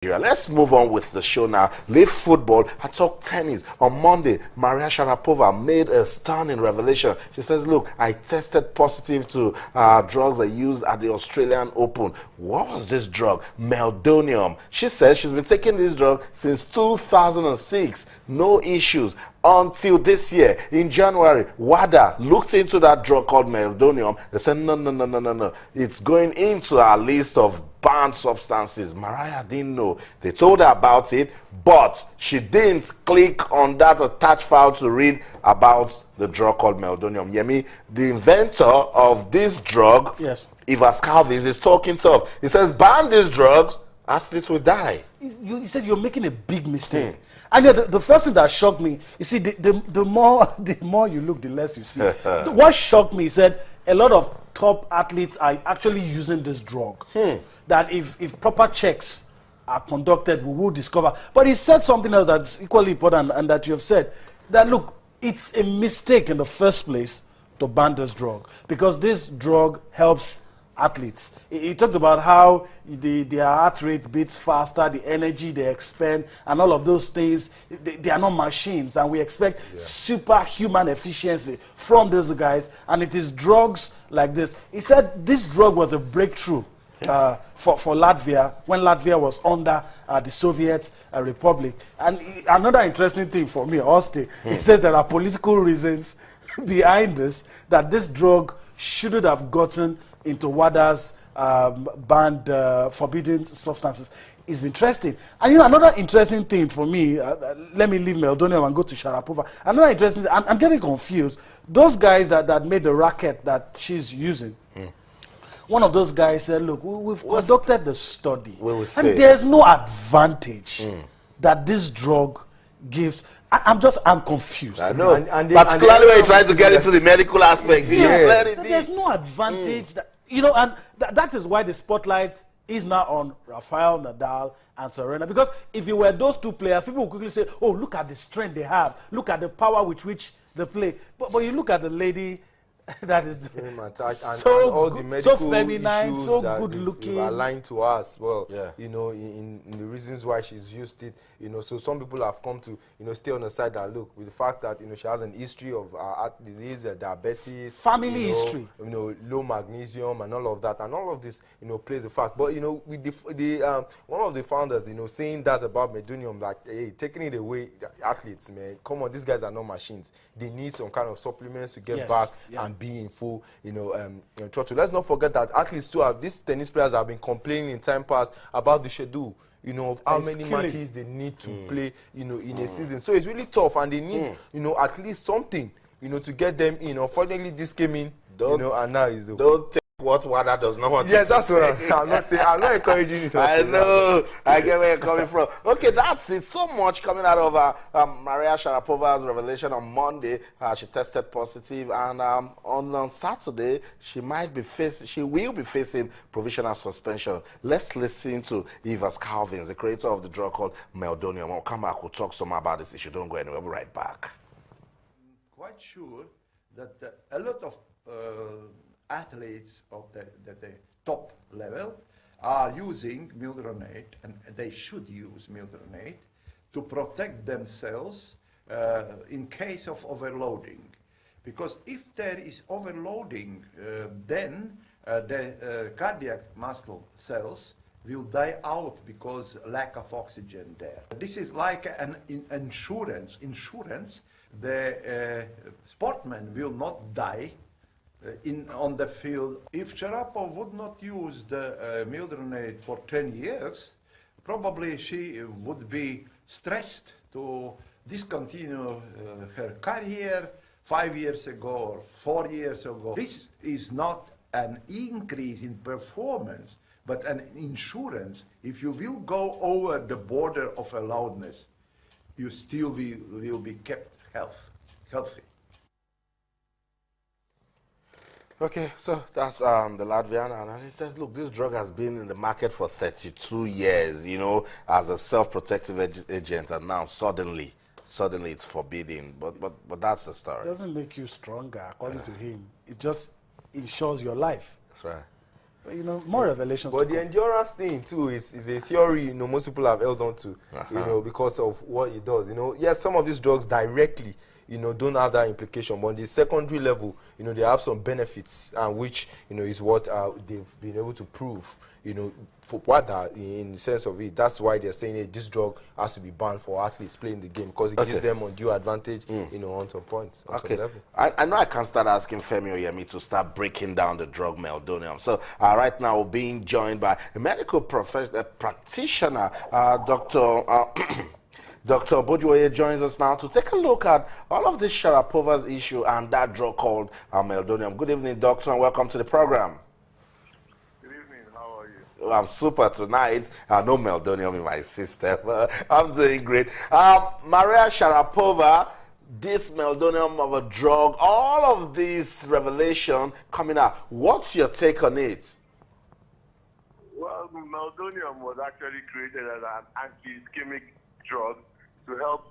Let's move on with the show now. Leave football and talk tennis. On Monday, Maria Sharapova made a stunning revelation. She says, look, I tested positive to drugs I used at the Australian Open. What was this drug? Meldonium. She says she's been taking this drug since 2006. No issues. Until this year, in January, WADA looked into that drug called meldonium. They said, no. It's going into our list of banned substances. Mariah didn't know. They told her about it, but she didn't click on that attached file to read about the drug called meldonium. Yemi, the inventor of this drug, yes, Ivas Calvis, is talking tough. He says, ban these drugs, athletes will die. You said you're making a big mistake. And the first thing that shocked me, you see, the more you look, the less you see. What shocked me, he said a lot of top athletes are actually using this drug. That if proper checks are conducted, we will discover. But he said something else that's equally important, and that you have said, that look, it's a mistake in the first place to ban this drug, because this drug helps athletes. He talked about how their heart rate beats faster, the energy they expend, and all of those things. They are not machines, and we expect superhuman efficiency from those guys, and it is drugs like this. He said this drug was a breakthrough for Latvia, when Latvia was under the Soviet Republic. And another interesting thing for me, Austin, he says there are political reasons behind this, that this drug shouldn't have gotten into WADA's banned forbidden substances. Is interesting. And you know, another interesting thing for me, let me leave meldonium and go to Sharapova. Another interesting thing, I'm getting confused. Those guys that made the racket that she's using, one of those guys said, look, we've conducted the study, and there's no advantage that this drug gives. I'm confused. I know. Particularly when you're trying to get into the medical aspect. There's no advantage. That, you know, and that is why the spotlight is now on Rafael Nadal and Serena. Because if it were those two players, people would quickly say, oh, look at the strength they have. Look at the power with which they play. But you look at the lady that is so all the medical so feminine, issues so that good looking, aligned to us. Well, you know, in the reasons why she's used it, you know, so some people have come to, you know, stay on the side that look, with the fact that, you know, she has an history of heart disease, diabetes, family history, you know, low magnesium and all of that, and all of this, you know, plays a fact. But you know, with the one of the founders, you know, saying that about meldonium, like, hey, taking it away, athletes, man, come on, these guys are not machines. They need some kind of supplements to get back and be in full, you know, throttle. Let's not forget that athletes too have, these tennis players have been complaining in time past about the schedule, you know, of how many matches they need to play, you know, in a season. So it's really tough, and they need, you know, at least something, you know, to get them, you know. Unfortunately, this came in, you know, and now is the... Don't take what WADA does not want to Yes, that's what I'm not saying. I'm not encouraging it. I know. I get where you're coming from. Okay, that's it. So much coming out of Maria Sharapova's revelation on Monday. She tested positive, and on Saturday she will be facing provisional suspension. Let's listen to Ivas Calvins, the creator of the drug called meldonium. I'll come back. We'll talk some more about this issue. Don't go anywhere. We'll be right back. Quite sure that a lot of athletes of the top level are using mildronate, and they should use mildronate to protect themselves in case of overloading. Because if there is overloading, then the cardiac muscle cells will die out because lack of oxygen there. This is like an insurance. The sportsman will not die on the field. If Sharapova would not use the mildronate for 10 years, probably she would be stressed to discontinue her career 5 years ago or 4 years ago. This is not an increase in performance, but an insurance. If you will go over the border of allowedness, you still will be kept healthy. Okay, so that's the Latvian, and he says, look, this drug has been in the market for 32 years, you know, as a self-protective agent, and now suddenly it's forbidden. But that's the story. It doesn't make you stronger, according to him. It just ensures your life. That's right. You know, more revelations. But the endurance thing too is a theory, you know, most people have held on to, you know, because of what it does. You know, yes, some of these drugs directly, you know, don't have that implication, but on the secondary level, you know, they have some benefits, which, you know, is what they've been able to prove, you know, for what in the sense of it. That's why they're saying, hey, this drug has to be banned for athletes playing the game, because it gives them undue advantage, you know, on some points, on some level. I know I can start asking Femi Oyemi to start breaking down the drug meldonium. So right now we're being joined by a medical practitioner, Dr. Dr. Bojuoye joins us now to take a look at all of this Sharapova's issue and that drug called meldonium. Good evening, doctor, and welcome to the program. Good evening. How are you? Well, I'm super tonight. No meldonium in my system. I'm doing great. Maria Sharapova, this meldonium of a drug, all of this revelation coming out. What's your take on it? Well, meldonium was actually created as an anti-ischemic drug to help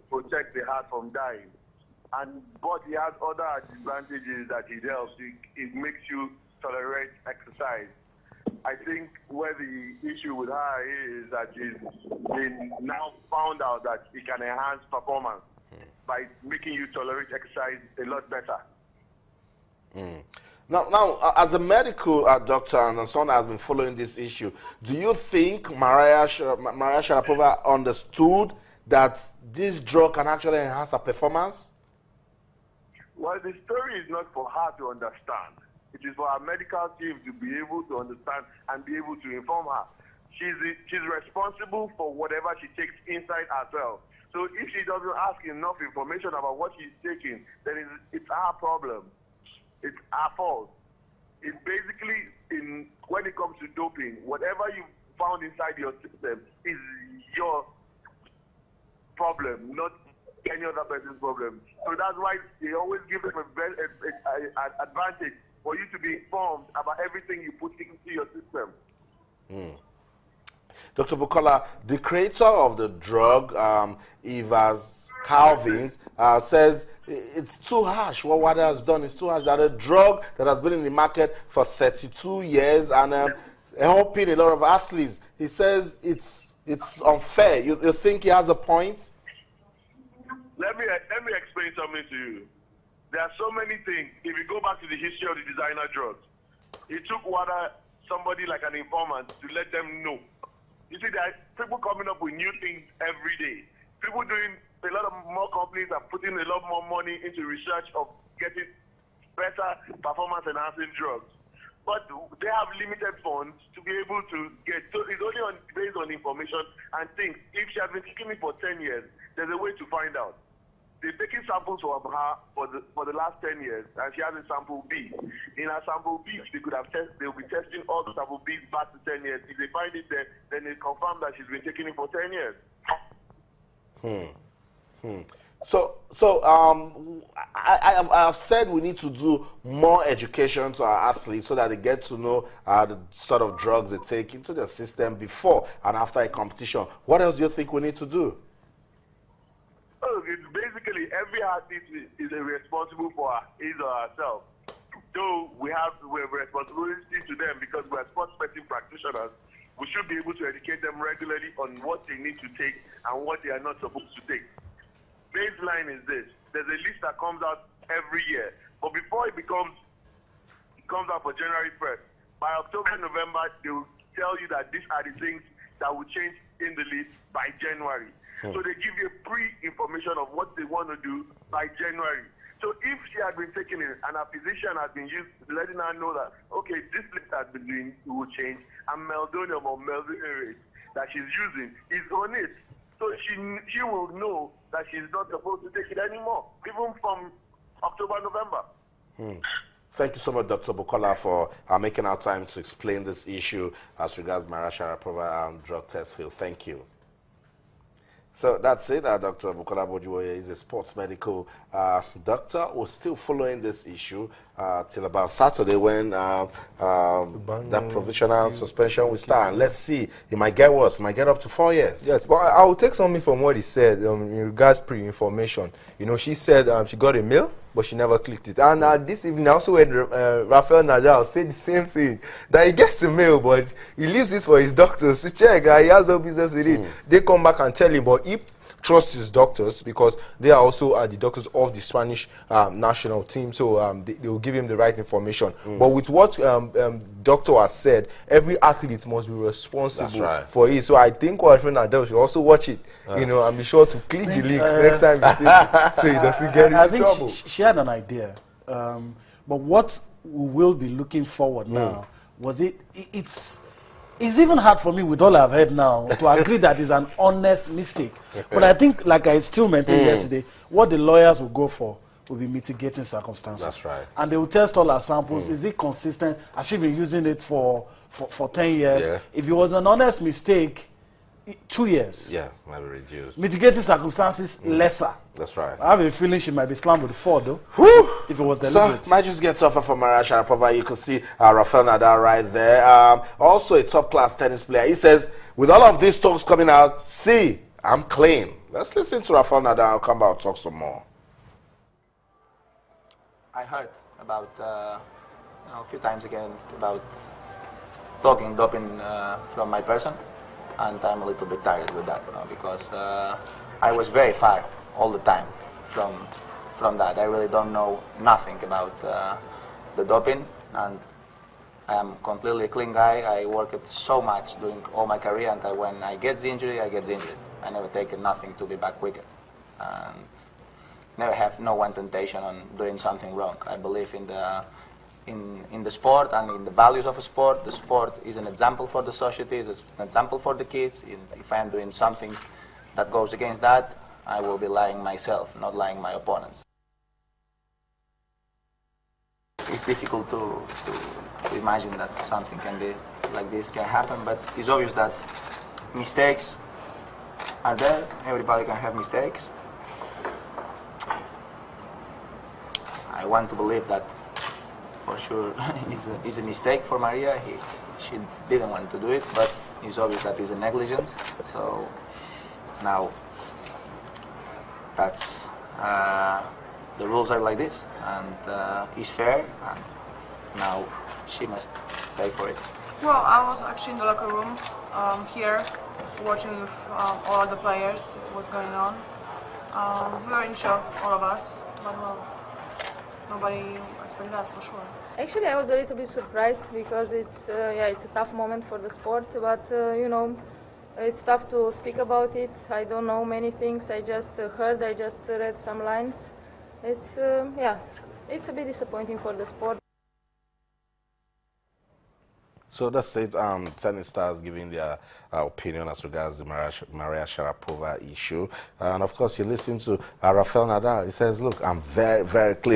protect the heart from dying. But it has other advantages that it helps. It makes you tolerate exercise. I think where the issue with her is that she's been now found out that it can enhance performance by making you tolerate exercise a lot better. Now, as a medical doctor and someone that has been following this issue, do you think Maria Sharapova understood that this drug can actually enhance her performance? Well, the story is not for her to understand. It is for our medical team to be able to understand and be able to inform her. She's responsible for whatever she takes inside herself. So if she doesn't ask enough information about what she's taking, then it's our problem. It's our fault. It's basically, when it comes to doping, whatever you found inside your system is your problem, not any other person's problem. So that's why they always give them an advantage for you to be informed about everything you put into your system. Dr. Bukola, the creator of the drug, Evers Calvins, says it's too harsh. What WADA has done is too harsh. That a drug that has been in the market for 32 years and helping a lot of athletes. He says it's unfair. You think he has a point? Let me explain something to you. There are so many things. If you go back to the history of the designer drugs, it took WADA, somebody like an informant, to let them know. You see, there are people coming up with new things every day. People doing, a lot of more companies are putting a lot more money into research of getting better performance enhancing drugs. But they have limited funds to be able to get. So it's only based on information and things. If she has been taking it for 10 years, there's a way to find out. They're taking samples from her for the last 10 years, and she has a sample B. In her sample B, they'll be testing all the sample B's back to 10 years. If they find it there, then they confirm that she's been taking it for 10 years. So I have said we need to do more education to our athletes so that they get to know the sort of drugs they take into their system before and after a competition. What else do you think we need to do? Oh, it's basically every athlete is responsible for his or herself. Though we have responsibility to them because we're sports medicine practitioners, we should be able to educate them regularly on what they need to take and what they are not supposed to take. Baseline is this: there's a list that comes out every year, but before it comes out for January 1st, by October, November, they will tell you that these are the things that will change in the list by January. So they give you pre-information of what they want to do by January. So if she had been taking it and a physician has been letting her know that, okay, this list has been doing, it will change, and meldonium or meldonium that she's using is on it. So she will know that she's not supposed to take it anymore, even from October, November. Thank you so much, Dr. Bukola, for making our time to explain this issue as regards Maria Sharapova and drug test field. Thank you. So that's it. Dr. Bukola Bojuoye is a sports medical doctor who's still following this issue till about Saturday when that provisional suspension will start. And let's see, he might get worse. He might get up to 4 years. Yes, but I will take something from what he said in regards pre-information. You know, she said she got a mail, but she never clicked it. And this evening, I also heard Rafael Nadal say the same thing, that he gets a mail, but he leaves it for his doctors to check. He has no business with it. They come back and tell him, but he trusts his doctors because they are also the doctors of the Spanish national team, so they will give him the right information. But with what doctor has said, every athlete must be responsible for it. So I think Rafael Nadal should also watch it, you know, and be sure to click the links next time he sees it, so he doesn't get into trouble. She had an idea, but what we will be looking forward now was it's even hard for me with all I've heard now to agree that it's an honest mistake. But I think, like I still maintained yesterday, what the lawyers will go for will be mitigating circumstances. That's right. And they will test all our samples. Is it consistent? Has she been using it for 10 years? Yeah. If it was an honest mistake, 2 years. Yeah, might be reduced. Mitigating circumstances, lesser. That's right. I have a feeling she might be slammed with 4, though. Whew. If it was deliberate. So, might just get tougher for Maria Sharapova. You can see Rafael Nadal right there. Also a top-class tennis player. He says, with all of these talks coming out, see, I'm clean. Let's listen to Rafael Nadal. I'll come back and talk some more. I heard about, a few times again, about talking doping from my person. And I'm a little bit tired with that, because I was very far all the time from that. I really don't know nothing about the doping, and I am completely a clean guy. I worked so much during all my career, and when I get the injury, I get the injury. I never taken nothing to be back quicker, and never have no one temptation on doing something wrong. I believe in the sport and in the values of a sport. The sport is an example for the society, is an example for the kids. If I am doing something that goes against that, I will be lying myself, not lying my opponents. It's difficult to imagine that something can be like this can happen, but it's obvious that mistakes are there. Everybody can have mistakes. I want to believe that for sure is a mistake for Maria. She didn't want to do it, but it's obvious that it's a negligence. So now that's the rules are like this, and it's fair, and now she must pay for it. Well, I was actually in the locker room here, watching with all the players what's going on. We were in shock, all of us, but well, nobody expected that for sure. Actually, I was a little bit surprised because it's a tough moment for the sport, but it's tough to speak about it. I don't know many things. I just I just read some lines. It's it's a bit disappointing for the sport. So that's it. Tennis stars giving their opinion as regards the Maria Sharapova issue. And of course, you listen to Rafael Nadal. He says, look, I'm very, very clean.